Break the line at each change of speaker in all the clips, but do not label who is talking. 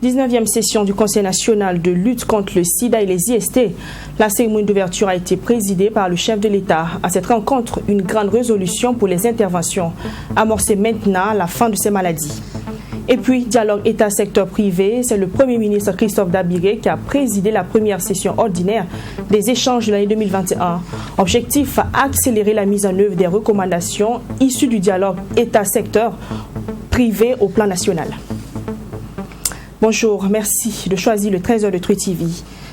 19e session du Conseil national de lutte contre le sida et les IST. La cérémonie d'ouverture a été présidée par le chef de l'État. À cette rencontre, une grande résolution pour les interventions. Amorcer maintenant la fin de ces maladies. Et puis, dialogue État-secteur privé, c'est le Premier ministre Christophe Dabiré qui a présidé la première session ordinaire des échanges de l'année 2021. Objectif, accélérer la mise en œuvre des recommandations issues du dialogue État-secteur privé au plan national. Bonjour, merci de choisir le 13h de True TV.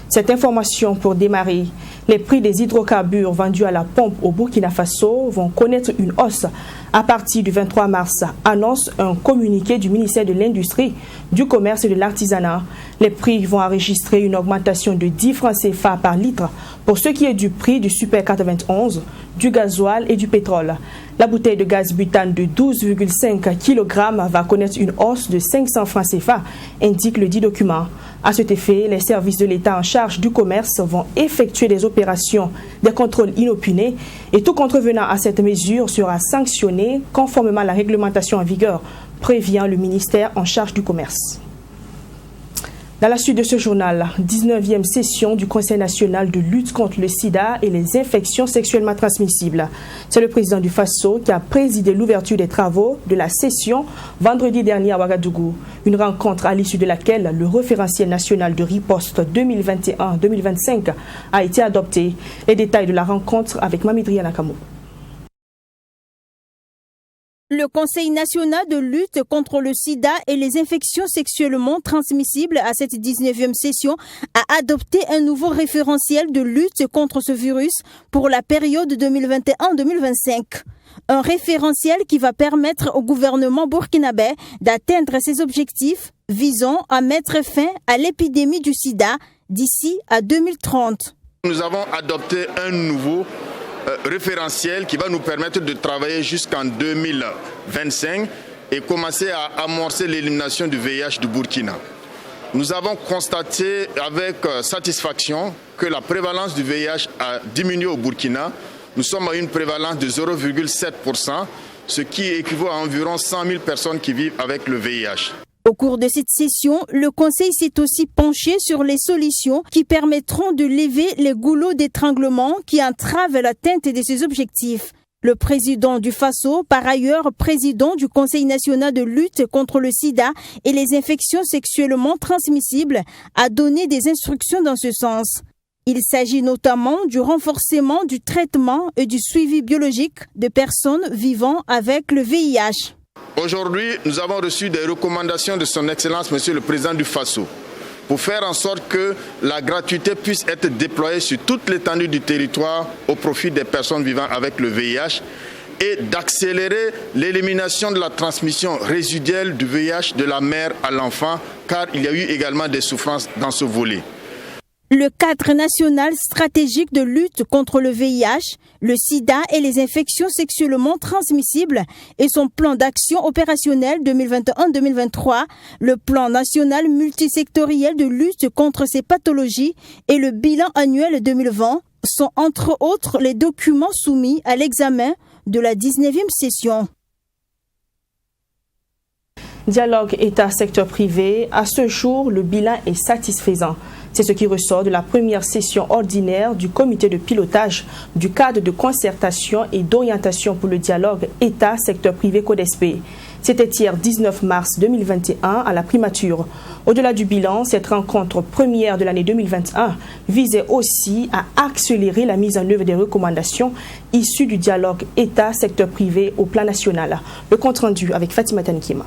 Cette information pour démarrer, les prix des hydrocarbures vendus à la pompe au Burkina Faso vont connaître une hausse à partir du 23 mars, annonce un communiqué du ministère de l'Industrie, du Commerce et de l'Artisanat. Les prix vont enregistrer une augmentation de 10 francs CFA par litre pour ce qui est du prix du Super 91, du gasoil et du pétrole. La bouteille de gaz butane de 12,5 kg va connaître une hausse de 500 francs CFA, indique le dit document. À cet effet, les services de l'État en charge du commerce vont effectuer des opérations de contrôle inopinés et tout contrevenant à cette mesure sera sanctionné conformément à la réglementation en vigueur, prévient le ministère en charge du commerce. Dans la suite de ce journal, 19e session du Conseil national de lutte contre le sida et les infections sexuellement transmissibles. C'est le président du Faso qui a présidé l'ouverture des travaux de la session vendredi dernier à Ouagadougou. Une rencontre à l'issue de laquelle le référentiel national de riposte 2021-2025 a été adopté. Les détails de la rencontre avec Mamidria Nakamo.
Le Conseil national de lutte contre le sida et les infections sexuellement transmissibles à cette 19e session a adopté un nouveau référentiel de lutte contre ce virus pour la période 2021-2025. Un référentiel qui va permettre au gouvernement burkinabé d'atteindre ses objectifs visant à mettre fin à l'épidémie du sida d'ici à 2030.
Nous avons adopté un nouveau référentiel qui va nous permettre de travailler jusqu'en 2025 et commencer à amorcer l'élimination du VIH du Burkina. Nous avons constaté avec satisfaction que la prévalence du VIH a diminué au Burkina. Nous sommes à une prévalence de 0,7%, ce qui équivaut à environ 100 000 personnes qui vivent avec le VIH.
Au cours de cette session, le Conseil s'est aussi penché sur les solutions qui permettront de lever les goulots d'étranglement qui entravent l'atteinte de ces objectifs. Le président du Faso, par ailleurs président du Conseil national de lutte contre le sida et les infections sexuellement transmissibles, a donné des instructions dans ce sens. Il s'agit notamment du renforcement du traitement et du suivi biologique de personnes vivant avec le VIH.
Aujourd'hui, nous avons reçu des recommandations de son Excellence, Monsieur le Président du Faso, pour faire en sorte que la gratuité puisse être déployée sur toute l'étendue du territoire au profit des personnes vivant avec le VIH et d'accélérer l'élimination de la transmission résiduelle du VIH de la mère à l'enfant, car il y a eu également des souffrances dans ce volet.
Le cadre national stratégique de lutte contre le VIH, le sida et les infections sexuellement transmissibles et son plan d'action opérationnel 2021-2023, le plan national multisectoriel de lutte contre ces pathologies et le bilan annuel 2020 sont entre autres les documents soumis à l'examen de la 19e session.
Dialogue État-secteur privé, à ce jour, le bilan est satisfaisant. C'est ce qui ressort de la première session ordinaire du comité de pilotage du cadre de concertation et d'orientation pour le dialogue État-secteur privé CODESP. C'était hier 19 mars 2021 à la primature. Au-delà du bilan, cette rencontre première de l'année 2021 visait aussi à accélérer la mise en œuvre des recommandations issues du dialogue État-secteur privé au plan national. Le compte-rendu avec Fatima Tanikima.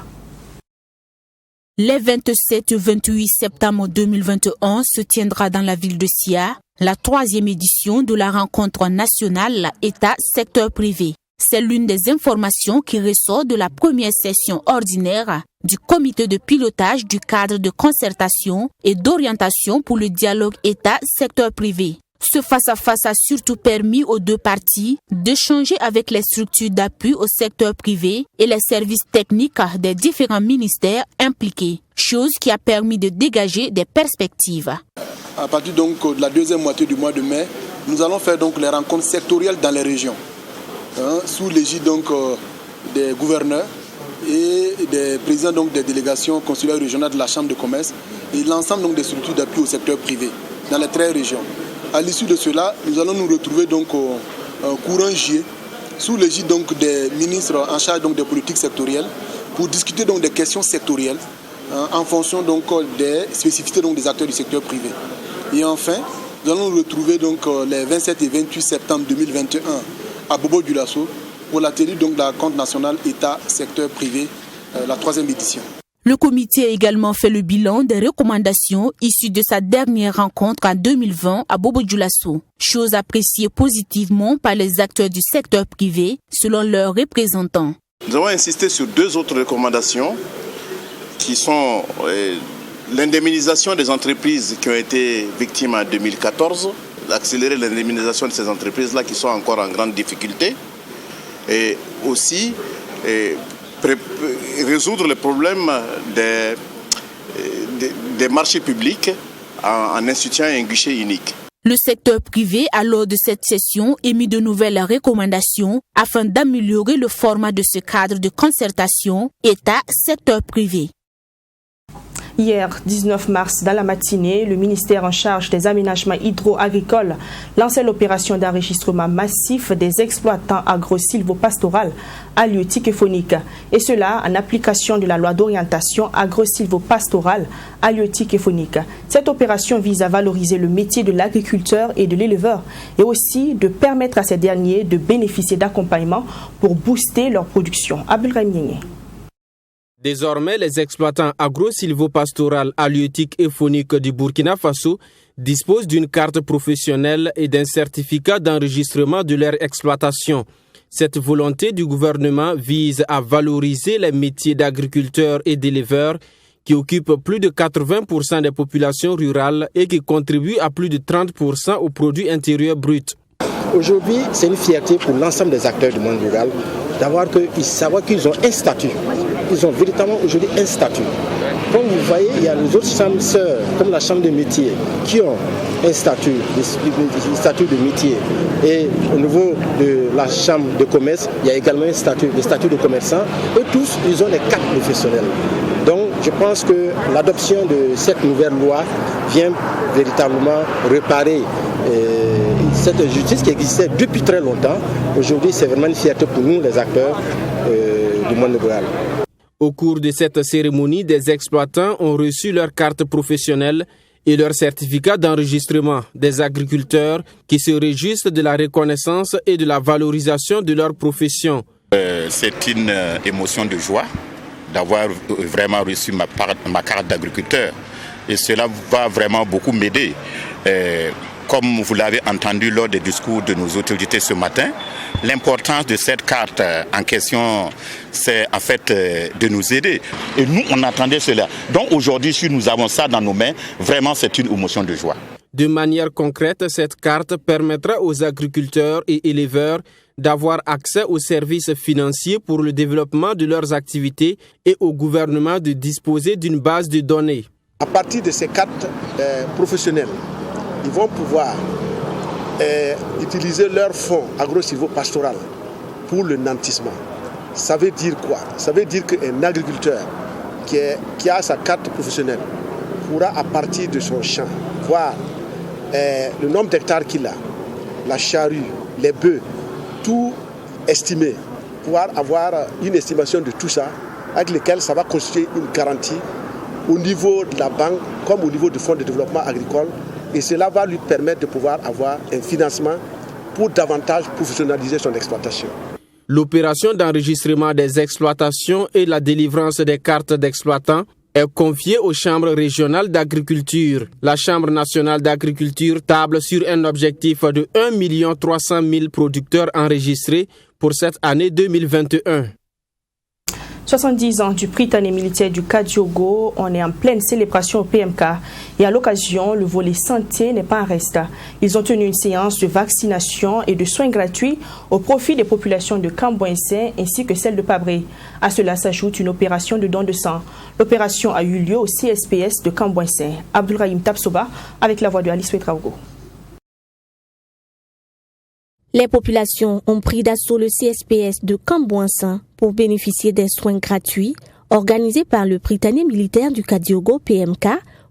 Les 27 et 28 septembre 2021 se tiendra dans la ville de Sia la 3e édition de la rencontre nationale État-secteur privé. C'est l'une des informations qui ressort de la première session ordinaire du comité de pilotage du cadre de concertation et d'orientation pour le dialogue État-secteur privé. Ce face-à-face a surtout permis aux deux parties d'échanger avec les structures d'appui au secteur privé et les services techniques des différents ministères impliqués, chose qui a permis de dégager des perspectives.
À partir donc de la deuxième moitié du mois de mai, nous allons faire donc les rencontres sectorielles dans les régions, sous l'égide donc des gouverneurs et des présidents donc des délégations consulaires régionales de la Chambre de commerce et l'ensemble donc des structures d'appui au secteur privé dans les 13 régions. À l'issue de cela, nous allons nous retrouver donc au courant juillet sous l'égide donc des ministres en charge donc des politiques sectorielles pour discuter donc des questions sectorielles en fonction donc des spécificités donc des acteurs du secteur privé. Et enfin, nous allons nous retrouver donc les 27 et 28 septembre 2021 à Bobo-Dioulasso pour la tenue donc de la rencontre nationale État secteur privé, la 3e édition.
Le comité a également fait le bilan des recommandations issues de sa dernière rencontre en 2020 à Bobo-Dioulasso, chose appréciée positivement par les acteurs du secteur privé selon leurs représentants.
Nous avons insisté sur 2 autres recommandations qui sont l'indemnisation des entreprises qui ont été victimes en 2014, accélérer l'indemnisation de ces entreprises-là qui sont encore en grande difficulté et aussi résoudre le problème des marchés publics en instituant un guichet unique.
Le secteur privé a lors de cette session émis de nouvelles recommandations afin d'améliorer le format de ce cadre de concertation État-secteur privé.
Hier, 19 mars, dans la matinée, le ministère en charge des aménagements hydro-agricoles lançait l'opération d'enregistrement massif des exploitants agro-silvopastoraux halieutiques et phoniques. Et cela en application de la loi d'orientation agro-silvopastorale halieutique et phonique. Cette opération vise à valoriser le métier de l'agriculteur et de l'éleveur et aussi de permettre à ces derniers de bénéficier d'accompagnement pour booster leur production. Abdelrahim Nienye.
Désormais, les exploitants agro-silvopastoraux halieutiques et phoniques du Burkina Faso disposent d'une carte professionnelle et d'un certificat d'enregistrement de leur exploitation. Cette volonté du gouvernement vise à valoriser les métiers d'agriculteurs et d'éleveurs qui occupent plus de 80% des populations rurales et qui contribuent à plus de 30% au produit intérieur brut.
Aujourd'hui, c'est une fierté pour l'ensemble des acteurs du monde rural savoir qu'ils ont un statut. Ils ont véritablement aujourd'hui un statut. Comme vous voyez, il y a les autres chambres sœurs, comme la chambre de métier, qui ont un statut de métier. Et au niveau de la chambre de commerce, il y a également un statut de commerçant. Et tous, ils ont des cartes professionnelles. Donc, je pense que l'adoption de cette nouvelle loi vient véritablement réparer cette injustice qui existait depuis très longtemps. Aujourd'hui, c'est vraiment une fierté pour nous, les acteurs du monde rural.
Au cours de cette cérémonie, des exploitants ont reçu leur carte professionnelle et leur certificat d'enregistrement. Des agriculteurs qui se réjouissent de la reconnaissance et de la valorisation de leur profession.
C'est une émotion de joie d'avoir vraiment reçu ma carte d'agriculteur. Et cela va vraiment beaucoup m'aider. Comme vous l'avez entendu lors des discours de nos autorités ce matin, l'importance de cette carte en question, c'est en fait de nous aider. Et nous, on attendait cela. Donc aujourd'hui, si nous avons ça dans nos mains, vraiment c'est une émotion de joie.
De manière concrète, cette carte permettra aux agriculteurs et éleveurs d'avoir accès aux services financiers pour le développement de leurs activités et au gouvernement de disposer d'une base de données.
À partir de ces cartes professionnelles, ils vont pouvoir utiliser leurs fonds agro-silvopastoraux pour le nantissement. Ça veut dire quoi? Ça veut dire qu'un agriculteur qui a sa carte professionnelle pourra, à partir de son champ, voir le nombre d'hectares qu'il a, la charrue, les bœufs, tout estimer, pouvoir avoir une estimation de tout ça, avec lequel ça va constituer une garantie au niveau de la banque comme au niveau du fonds de développement agricole. Et cela va lui permettre de pouvoir avoir un financement pour davantage professionnaliser son exploitation.
L'opération d'enregistrement des exploitations et la délivrance des cartes d'exploitants est confiée aux chambres régionales d'agriculture. La Chambre nationale d'agriculture table sur un objectif de 1 300 000 producteurs enregistrés pour cette année 2021.
70 ans du Prytanée militaire du Kadiogo, on est en pleine célébration au PMK et à l'occasion, le volet santé n'est pas en reste. Ils ont tenu une séance de vaccination et de soins gratuits au profit des populations de Camboinsin ainsi que celle de Pabré. À cela s'ajoute une opération de don de sang. L'opération a eu lieu au CSPS de Camboinsin. Abdulrahim Tapsoba avec la voix de Alice Ouedraogo.
Les populations ont pris d'assaut le CSPS de Camboinsin pour bénéficier des soins gratuits organisés par le Prytanée militaire du Kadiogo PMK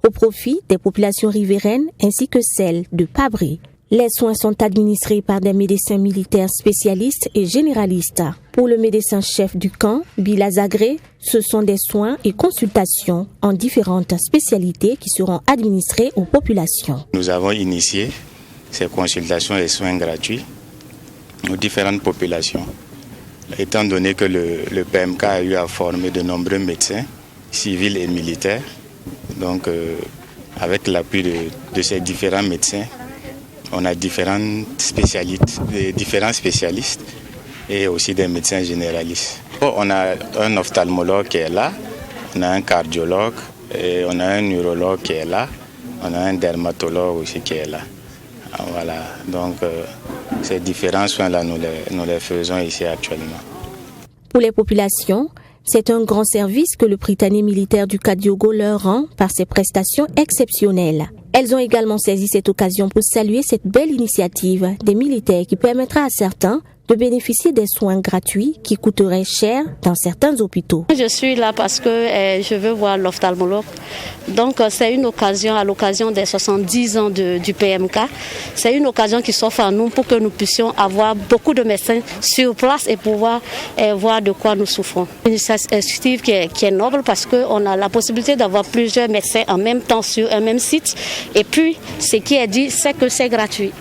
au profit des populations riveraines ainsi que celles de Pabré. Les soins sont administrés par des médecins militaires spécialistes et généralistes. Pour le médecin-chef du camp, Bila Zagré, ce sont des soins et consultations en différentes spécialités qui seront administrés aux populations.
Nous avons initié ces consultations et soins gratuits aux différentes populations. Étant donné que le PMK a eu à former de nombreux médecins, civils et militaires, donc avec l'appui de ces différents médecins, on a différents spécialistes et aussi des médecins généralistes. On a un ophtalmologue qui est là, on a un cardiologue, et on a un neurologue qui est là, on a un dermatologue aussi qui est là. Voilà, donc ces différents soins-là, nous les faisons ici actuellement.
Pour les populations, c'est un grand service que le Prytanée militaire du Kadiogo leur rend par ses prestations exceptionnelles. Elles ont également saisi cette occasion pour saluer cette belle initiative des militaires qui permettra à certains de bénéficier des soins gratuits qui coûteraient cher dans certains hôpitaux.
Je suis là parce que je veux voir l'ophtalmologue. Donc c'est une occasion, à l'occasion des 70 ans du PMK, c'est une occasion qui s'offre à nous pour que nous puissions avoir beaucoup de médecins sur place et pouvoir voir de quoi nous souffrons. Une initiative qui est noble parce qu'on a la possibilité d'avoir plusieurs médecins en même temps sur un même site. Et puis, ce qui est dit, c'est que c'est gratuit.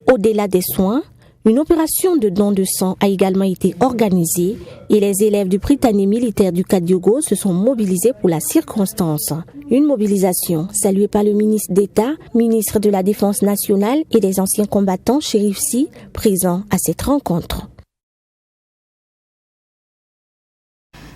Au-delà des soins, une opération de don de sang a également été organisée et les élèves du Prytanée militaire du Kadiogo se sont mobilisés pour la circonstance. Une mobilisation saluée par le ministre d'État, ministre de la Défense nationale et des anciens combattants Chérif Sy, présents à cette rencontre.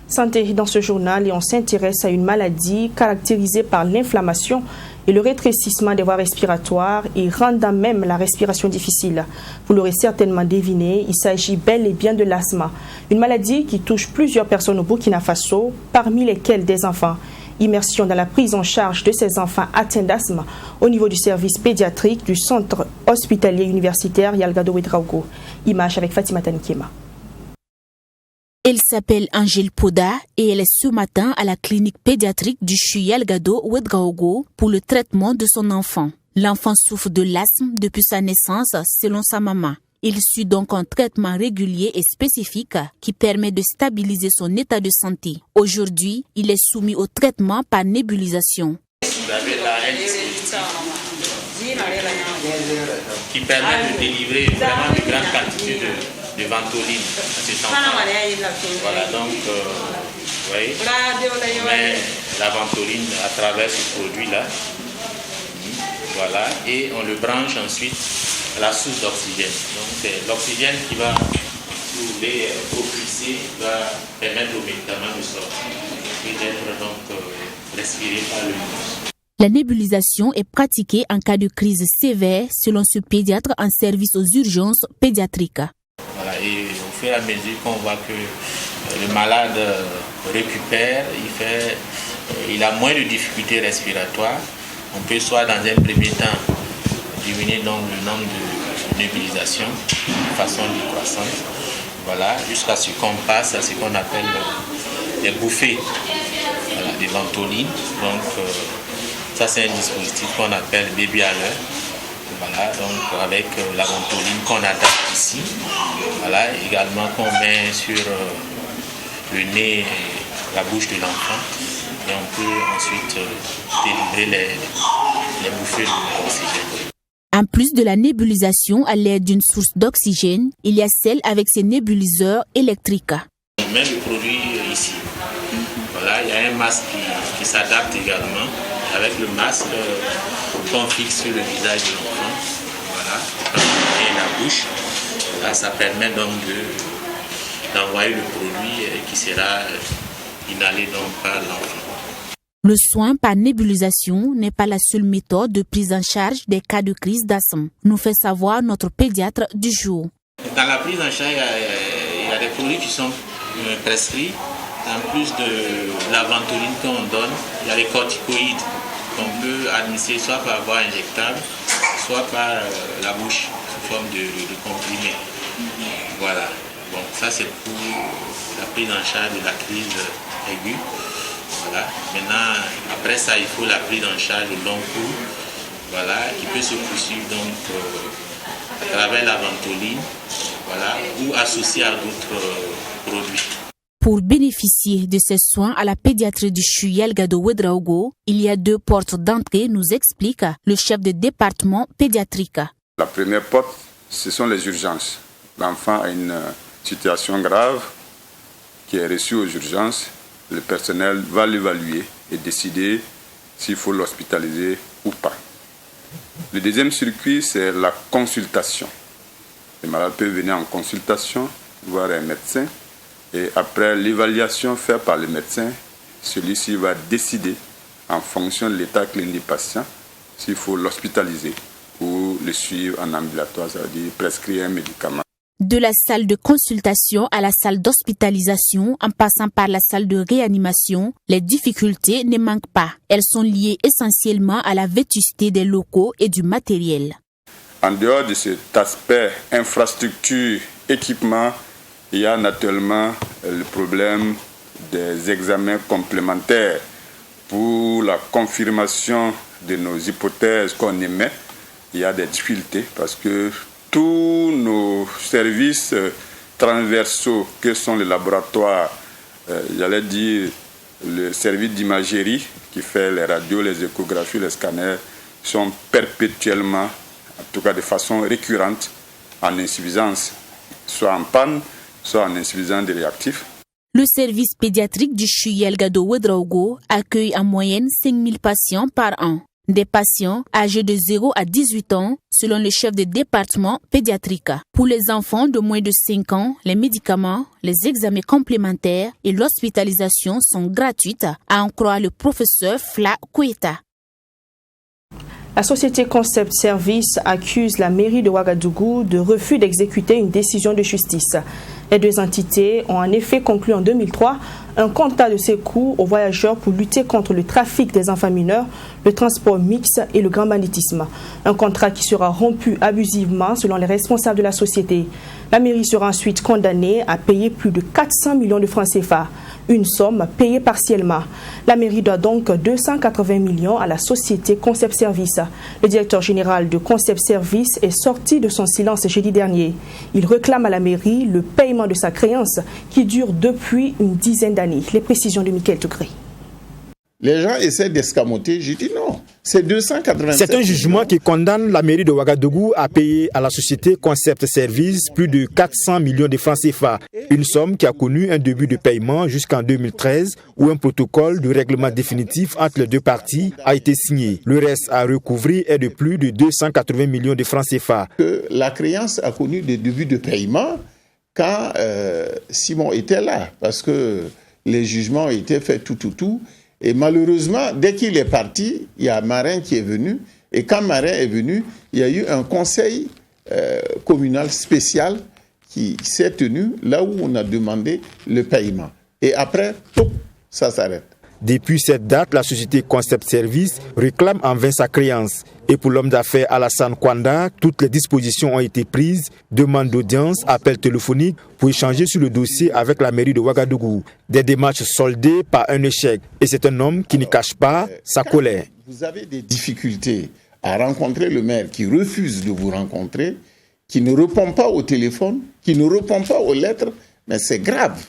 Santé dans ce journal et on s'intéresse à une maladie caractérisée par l'inflammation et le rétrécissement des voies respiratoires et rendant même la respiration difficile. Vous l'aurez certainement deviné, il s'agit bel et bien de l'asthme, une maladie qui touche plusieurs personnes au Burkina Faso, parmi lesquelles des enfants. Immersion dans la prise en charge de ces enfants atteints d'asthme au niveau du service pédiatrique du centre hospitalier universitaire Yalgado Ouedraogo. Image avec Fatima Tanikiema.
Elle s'appelle Angèle Poda et elle est ce matin à la clinique pédiatrique du CHU Yalgado Ouedraogo pour le traitement de son enfant. L'enfant souffre de l'asthme depuis sa naissance selon sa maman. Il suit donc un traitement régulier et spécifique qui permet de stabiliser son état de santé. Aujourd'hui, il est soumis au traitement par nébulisation.
Vous avez là un dispositif qui permet de délivrer vraiment de grandes quantités de ventoline à cet enfant. Voilà, donc, vous voyez, on met la ventoline à travers ce produit-là. Voilà, et on le branche ensuite à la source d'oxygène. Donc, c'est l'oxygène qui va, si vous voulez, propulser, va permettre au médicament de sortir et d'être donc respiré par le nez.
La nébulisation est pratiquée en cas de crise sévère selon ce pédiatre en service aux urgences pédiatriques.
Voilà, et au fur et à mesure qu'on voit que le malade récupère, il a moins de difficultés respiratoires, on peut soit dans un premier temps diminuer donc le nombre de nébulisations de façon décroissante, voilà, jusqu'à ce qu'on passe à ce qu'on appelle des bouffées, voilà, des ventoline. Donc ça c'est un dispositif qu'on appelle baby à l'heure. Voilà, donc avec la ventoline qu'on adapte ici, voilà, également qu'on met sur le nez et la bouche de l'enfant, et on peut ensuite délivrer les bouffées d'oxygène.
En plus de la nébulisation à l'aide d'une source d'oxygène, il y a celle avec ses nébuliseurs électriques.
On met le produit ici. Voilà, il y a un masque qui s'adapte également. Avec le masque qu'on fixe sur le visage de l'enfant, voilà, et la bouche, là, ça permet donc d'envoyer le produit qui sera inhalé donc par l'enfant.
Le soin par nébulisation n'est pas la seule méthode de prise en charge des cas de crise d'asthme, nous fait savoir notre pédiatre du jour.
Dans la prise en charge, il y a des produits qui sont prescrits. En plus de la ventoline qu'on donne, il y a les corticoïdes qu'on peut administrer soit par voie injectable, soit par la bouche sous forme de comprimé. Voilà. Bon, ça c'est pour la prise en charge de la crise aiguë. Voilà. Maintenant, après ça, il faut la prise en charge de long cours, voilà, qui peut se poursuivre donc à travers la ventoline, voilà, ou associée à d'autres produits.
Pour bénéficier de ces soins à la pédiatrie du Chuyel Gado Ouedraogo, il y a 2 portes d'entrée, nous explique le chef de département pédiatrique.
La première porte, ce sont les urgences. L'enfant a une situation grave qui est reçue aux urgences. Le personnel va l'évaluer et décider s'il faut l'hospitaliser ou pas. Le deuxième circuit, c'est la consultation. Le malade peut venir en consultation, voir un médecin. Et après l'évaluation faite par le médecin, celui-ci va décider, en fonction de l'état clinique du patient, s'il faut l'hospitaliser ou le suivre en ambulatoire, c'est-à-dire prescrire un médicament.
De la salle de consultation à la salle d'hospitalisation, en passant par la salle de réanimation, les difficultés ne manquent pas. Elles sont liées essentiellement à la vétusté des locaux et du matériel.
En dehors de cet aspect infrastructure, équipement, il y a naturellement le problème des examens complémentaires pour la confirmation de nos hypothèses qu'on émet. Il y a des difficultés parce que tous nos services transversaux, que sont les laboratoires, j'allais dire le service d'imagerie qui fait les radios, les échographies, les scanners, sont perpétuellement, en tout cas de façon récurrente, en insuffisance, soit en panne, soit en insuffisance de réactifs.
Le service pédiatrique du Chuyel Gado Ouedraogo accueille en moyenne 5000 patients par an. Des patients âgés de 0 à 18 ans, selon le chef de département pédiatrique. Pour les enfants de moins de 5 ans, les médicaments, les examens complémentaires et l'hospitalisation sont gratuites, à en croire le professeur Fla Koueta.
La société Concept Service accuse la mairie de Ouagadougou de refus d'exécuter une décision de justice. Les 2 entités ont en effet conclu en 2003 un contrat de secours aux voyageurs pour lutter contre le trafic des enfants mineurs, le transport mixte et le grand banditisme. Un contrat qui sera rompu abusivement selon les responsables de la société. La mairie sera ensuite condamnée à payer plus de 400 millions de francs CFA, une somme payée partiellement. La mairie doit donc 280 millions à la société Concept Service. Le directeur général de Concept Service est sorti de son silence jeudi dernier. Il réclame à la mairie le paiement de sa créance qui dure depuis une dizaine d'années. Les précisions de Michael Tougré.
Les gens essaient d'escamoter, j'ai dit non, c'est 287.
C'est un jugement qui condamne la mairie de Ouagadougou à payer à la société Concept Service plus de 400 millions de francs CFA. Une somme qui a connu un début de paiement jusqu'en 2013 où un protocole de règlement définitif entre les 2 parties a été signé. Le reste à recouvrer est de plus de 280 millions de francs CFA.
La créance a connu des débuts de paiement quand Simon était là, parce que les jugements ont été faits tout. Et malheureusement, dès qu'il est parti, il y a Marin qui est venu. Et quand Marin est venu, il y a eu un conseil communal spécial qui s'est tenu là où on a demandé le paiement. Et après, ça s'arrête.
Depuis cette date, la société Concept Service réclame en vain sa créance. Et pour l'homme d'affaires Alassane Kwanda, toutes les dispositions ont été prises. Demande d'audience, appel téléphonique pour échanger sur le dossier avec la mairie de Ouagadougou. Des démarches soldées par un échec. Et c'est un homme qui ne cache pas sa colère.
Vous avez des difficultés à rencontrer le maire qui refuse de vous rencontrer, qui ne répond pas au téléphone, qui ne répond pas aux lettres, mais c'est grave.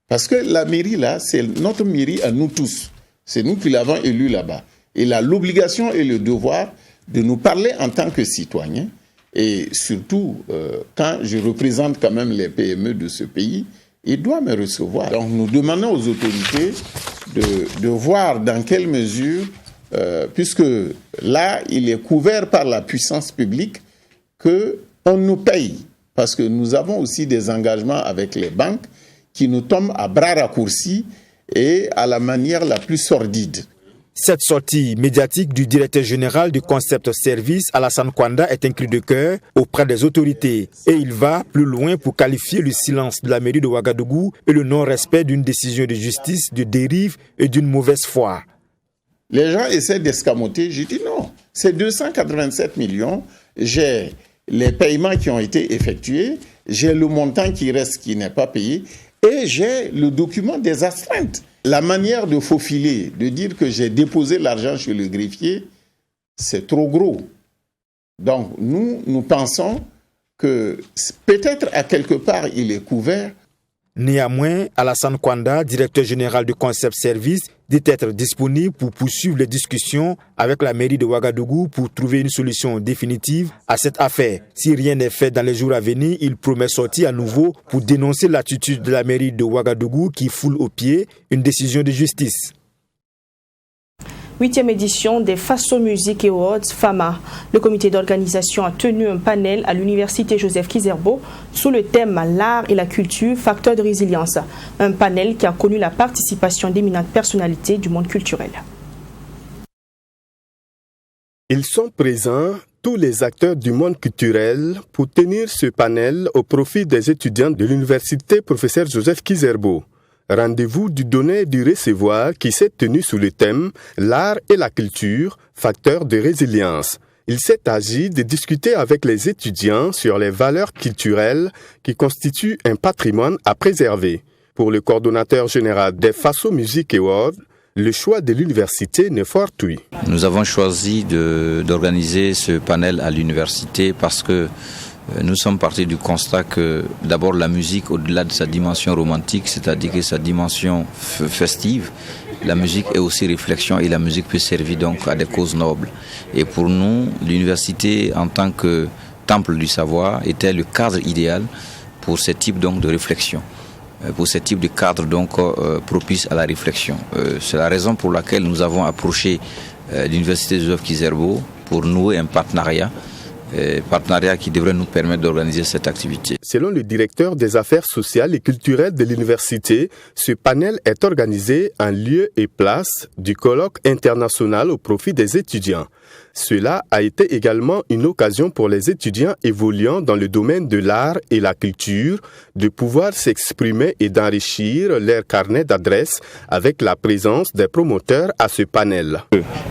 Parce que la mairie, là, c'est notre mairie à nous tous. C'est nous qui l'avons élu là-bas. Il a l'obligation et le devoir de nous parler en tant que citoyens. Et surtout, quand je représente quand même les PME de ce pays, il doit me recevoir. Donc nous demandons aux autorités de voir dans quelle mesure, puisque là, il est couvert par la puissance publique, qu'on nous paye. Parce que nous avons aussi des engagements avec les banques. qui nous tombe à bras raccourcis et à la manière la plus sordide.
Cette sortie médiatique du directeur général du Concept Service, Alassane Kwanda, est un cri de cœur auprès des autorités. Et il va plus loin pour qualifier le silence de la mairie de Ouagadougou et le non-respect d'une décision de justice, de dérive et d'une mauvaise foi.
Les gens essaient d'escamoter. Je dis non, c'est 287 millions. J'ai les paiements qui ont été effectués, j'ai le montant qui reste qui n'est pas payé et j'ai le document des astreintes. La manière de faufiler, de dire que j'ai déposé l'argent chez le greffier, c'est trop gros. Donc nous pensons que peut-être à quelque part il est couvert.
Néanmoins, Alassane Kwanda, directeur général du Concept Service, dit être disponible pour poursuivre les discussions avec la mairie de Ouagadougou pour trouver une solution définitive à cette affaire. Si rien n'est fait dans les jours à venir, il promet sortir à nouveau pour dénoncer l'attitude de la mairie de Ouagadougou qui foule aux pieds une décision de justice.
8e édition des Faso Music Awards FAMA. Le comité d'organisation a tenu un panel à l'université Joseph Kizerbo sous le thème l'art et la culture, facteur de résilience. Un panel qui a connu la participation d'éminentes personnalités du monde culturel.
Ils sont présents, tous les acteurs du monde culturel, pour tenir ce panel au profit des étudiants de l'université professeur Joseph Kizerbo. Rendez-vous du donner et du recevoir qui s'est tenu sous le thème « L'art et la culture, facteur de résilience ». Il s'est agi de discuter avec les étudiants sur les valeurs culturelles qui constituent un patrimoine à préserver. Pour le coordonnateur général des Faso Music Awards, le choix de l'université n'est fortuit.
Nous avons choisi d'organiser ce panel à l'université parce que nous sommes partis du constat que d'abord la musique, au-delà de sa dimension romantique, c'est-à-dire que sa dimension festive, la musique est aussi réflexion et la musique peut servir donc à des causes nobles. Et pour nous, l'université en tant que temple du savoir était le cadre idéal pour ce type donc de réflexion, pour ce type de cadre donc propice à la réflexion. C'est la raison pour laquelle nous avons approché l'université Joseph Kizerbo pour nouer un partenariat qui devrait nous permettre d'organiser cette activité.
Selon le directeur des affaires sociales et culturelles de l'université, ce panel est organisé en lieu et place du colloque international au profit des étudiants. Cela a été également une occasion pour les étudiants évoluant dans le domaine de l'art et la culture de pouvoir s'exprimer et d'enrichir leur carnet d'adresses avec la présence des promoteurs à ce panel.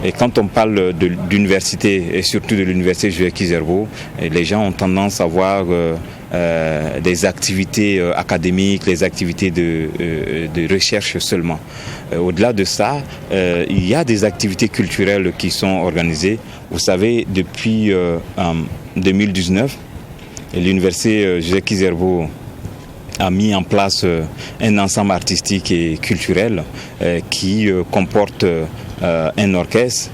Et quand on parle d'université et surtout de l'université Joseph Kizerbo, les gens ont tendance à voir des activités académiques, des activités de recherche seulement. Au-delà de ça, il y a des activités culturelles qui sont organisées. Vous savez, depuis 2019, l'université Joseph Kizerbo a mis en place un ensemble artistique et culturel qui comporte un orchestre,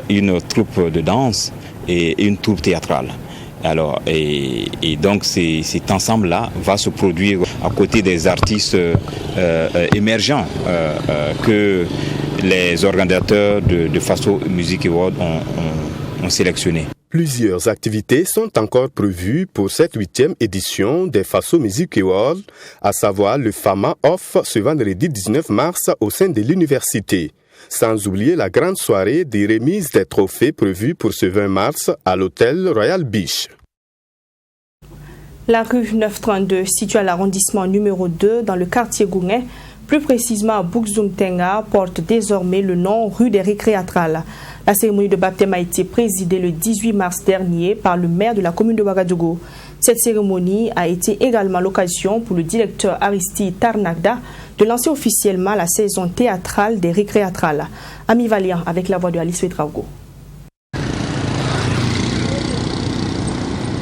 une troupe de danse et une troupe théâtrale. Alors, et donc cet ensemble-là va se produire à côté des artistes émergents que les organisateurs de Faso Music Awards ont sélectionnés.
Plusieurs activités sont encore prévues pour cette 8e édition des Faso Music Awards, à savoir le FAMA Off ce vendredi 19 mars au sein de l'université. Sans oublier la grande soirée des remises des trophées prévue pour ce 20 mars à l'hôtel Royal Beach.
La rue 932, située à l'arrondissement numéro 2 dans le quartier Goungé, plus précisément à Bouxoum-Tenga, porte désormais le nom rue des Récréatrales. La cérémonie de baptême a été présidée le 18 mars dernier par le maire de la commune de Ouagadougou. Cette cérémonie a été également l'occasion pour le directeur Aristide Tarnagda de lancer officiellement la saison théâtrale des Récréatrales. Ami Valiant avec la voix de Alice Ouedraogo.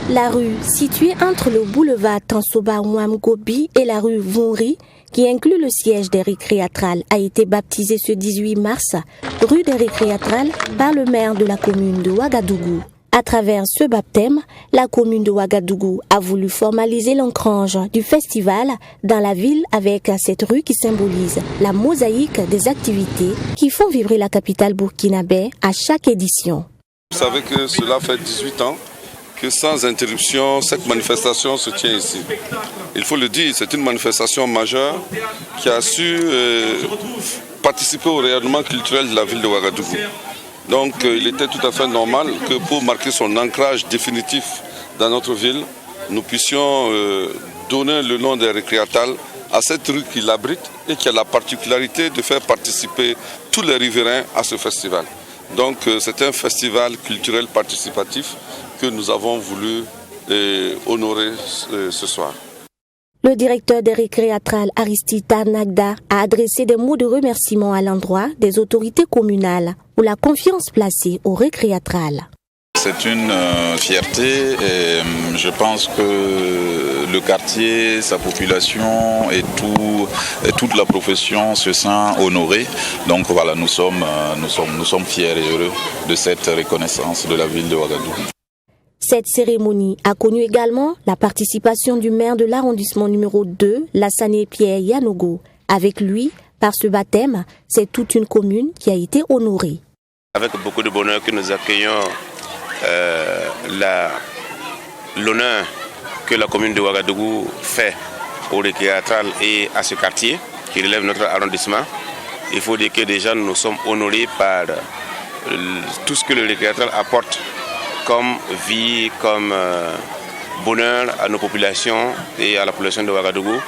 La rue, située entre le boulevard Tansoba Ouamgobi et la rue Vonri, qui inclut le siège des Récréatrales, a été baptisée ce 18 mars, rue des Récréatrales, par le maire de la commune de Ouagadougou. À travers ce baptême, la commune de Ouagadougou a voulu formaliser l'ancrage du festival dans la ville avec cette rue qui symbolise la mosaïque des activités qui font vibrer la capitale burkinabé à chaque édition.
Vous savez que cela fait 18 ans que sans interruption, cette manifestation se tient ici. Il faut le dire, c'est une manifestation majeure qui a su participer au rayonnement culturel de la ville de Ouagadougou. Donc il était tout à fait normal que pour marquer son ancrage définitif dans notre ville, nous puissions donner le nom des récréatales à cette rue qui l'abrite et qui a la particularité de faire participer tous les riverains à ce festival. Donc c'est un festival culturel participatif que nous avons voulu honorer ce soir.
Le directeur des récréatrales, Aristide Tarnagda, a adressé des mots de remerciement à l'endroit des autorités communales pour la confiance placée aux récréatrales.
C'est une fierté et je pense que le quartier, sa population et toute la profession se sent honorée. Donc voilà, nous sommes fiers et heureux de cette reconnaissance de la ville de Ouagadougou.
Cette cérémonie a connu également la participation du maire de l'arrondissement numéro 2, Lassane Pierre Yanogo. Avec lui, par ce baptême, c'est toute une commune qui a été honorée.
Avec beaucoup de bonheur que nous accueillons l'honneur que la commune de Ouagadougou fait au récréatral et à ce quartier qui relève notre arrondissement. Il faut dire que déjà nous sommes honorés par tout ce que le récréatral apporte comme vie, comme bonheur à nos populations et à la population de Ouagadougou.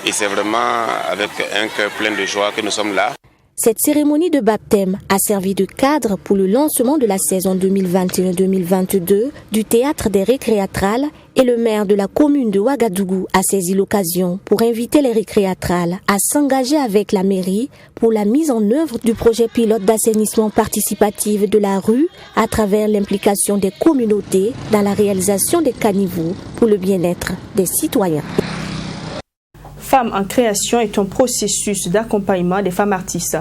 Et c'est vraiment avec un cœur plein de joie que nous sommes là.
Cette cérémonie de baptême a servi de cadre pour le lancement de la saison 2021-2022 du théâtre des récréatrales et le maire de la commune de Ouagadougou a saisi l'occasion pour inviter les récréatrales à s'engager avec la mairie pour la mise en œuvre du projet pilote d'assainissement participatif de la rue à travers l'implication des communautés dans la réalisation des caniveaux pour le bien-être des citoyens.
Femmes en création est un processus d'accompagnement des femmes artistes.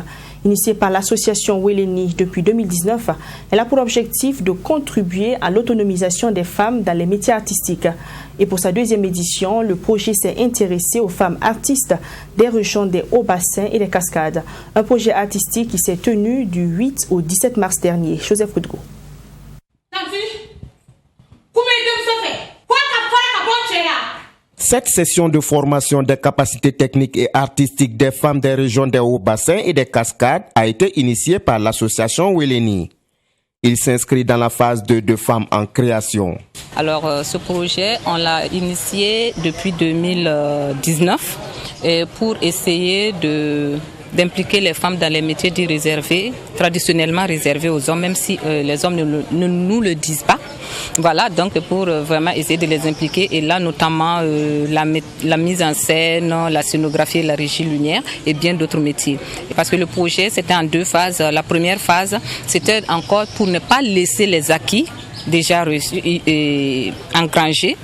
Initiée par l'association Weleni depuis 2019, elle a pour objectif de contribuer à l'autonomisation des femmes dans les métiers artistiques. Et pour sa deuxième édition, le projet s'est intéressé aux femmes artistes des régions des Hauts-Bassins et des Cascades. Un projet artistique qui s'est tenu du 8 au 17 mars dernier. Joseph Koudgo.
Cette session de formation des capacités techniques et artistiques des femmes des régions des Hauts-Bassins et des Cascades a été initiée par l'association Weleni. Il s'inscrit dans la phase 2 de femmes en création.
Alors ce projet, on l'a initié depuis 2019 pour essayer d'impliquer les femmes dans les métiers dits réservés, traditionnellement réservés aux hommes, même si les hommes ne nous le disent pas. Voilà, donc pour vraiment essayer de les impliquer, et là notamment la mise en scène, la scénographie, la régie lumière et bien d'autres métiers. Parce que le projet c'était en 2 phases. La première phase c'était encore pour ne pas laisser les acquis déjà reçus et engrangés,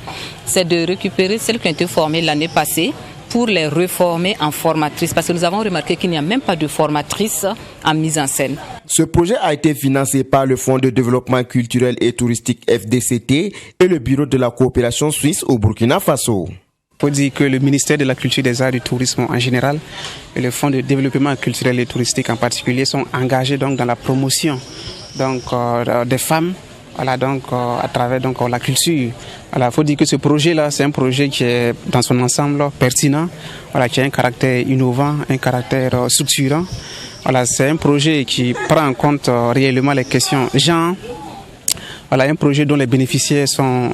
c'est de récupérer celles qui ont été formées l'année passée pour les reformer en formatrices, parce que nous avons remarqué qu'il n'y a même pas de formatrice en mise en scène.
Ce projet a été financé par le Fonds de développement culturel et touristique FDCT et le Bureau de la coopération suisse au Burkina Faso.
Il faut dire que le ministère de la Culture, des Arts et du Tourisme en général et le Fonds de développement culturel et touristique en particulier sont engagés donc dans la promotion des femmes. Voilà, donc à travers la culture. Voilà, faut dire que ce projet-là, c'est un projet qui est dans son ensemble pertinent, voilà, qui a un caractère innovant, un caractère structurant. Voilà, c'est un projet qui prend en compte réellement les questions genre. Voilà, un projet dont les bénéficiaires sont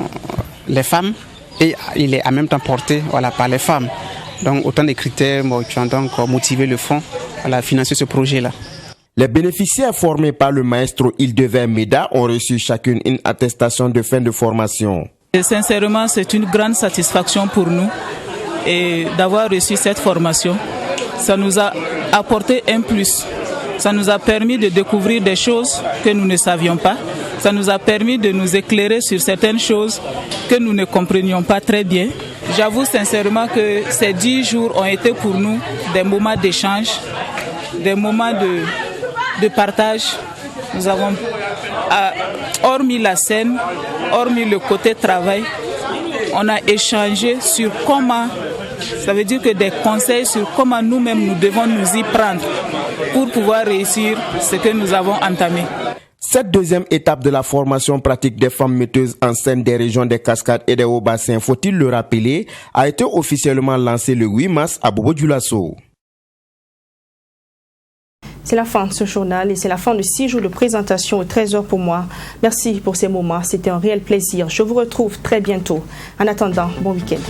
les femmes et il est en même temps porté par les femmes. Donc autant de critères qui ont donc motivé le fonds à financer ce projet-là.
Les bénéficiaires formés par le maestro Hildevert Meda ont reçu chacune une attestation de fin de formation.
Et sincèrement, c'est une grande satisfaction pour nous et d'avoir reçu cette formation. Ça nous a apporté un plus. Ça nous a permis de découvrir des choses que nous ne savions pas. Ça nous a permis de nous éclairer sur certaines choses que nous ne comprenions pas très bien. J'avoue sincèrement que ces 10 jours ont été pour nous des moments d'échange, des moments de partage. Nous avons, hormis la scène, hormis le côté travail, on a échangé sur comment, ça veut dire que des conseils sur comment nous-mêmes nous devons nous y prendre pour pouvoir réussir ce que nous avons entamé.
Cette deuxième étape de la formation pratique des femmes metteuses en scène des régions des Cascades et des Hauts-Bassins, faut-il le rappeler, a été officiellement lancée le 8 mars à Bobo-Dioulasso.
C'est la fin de ce journal et c'est la fin de 6 jours de présentation et 13 heures pour moi. Merci pour ces moments, c'était un réel plaisir. Je vous retrouve très bientôt. En attendant, bon week-end.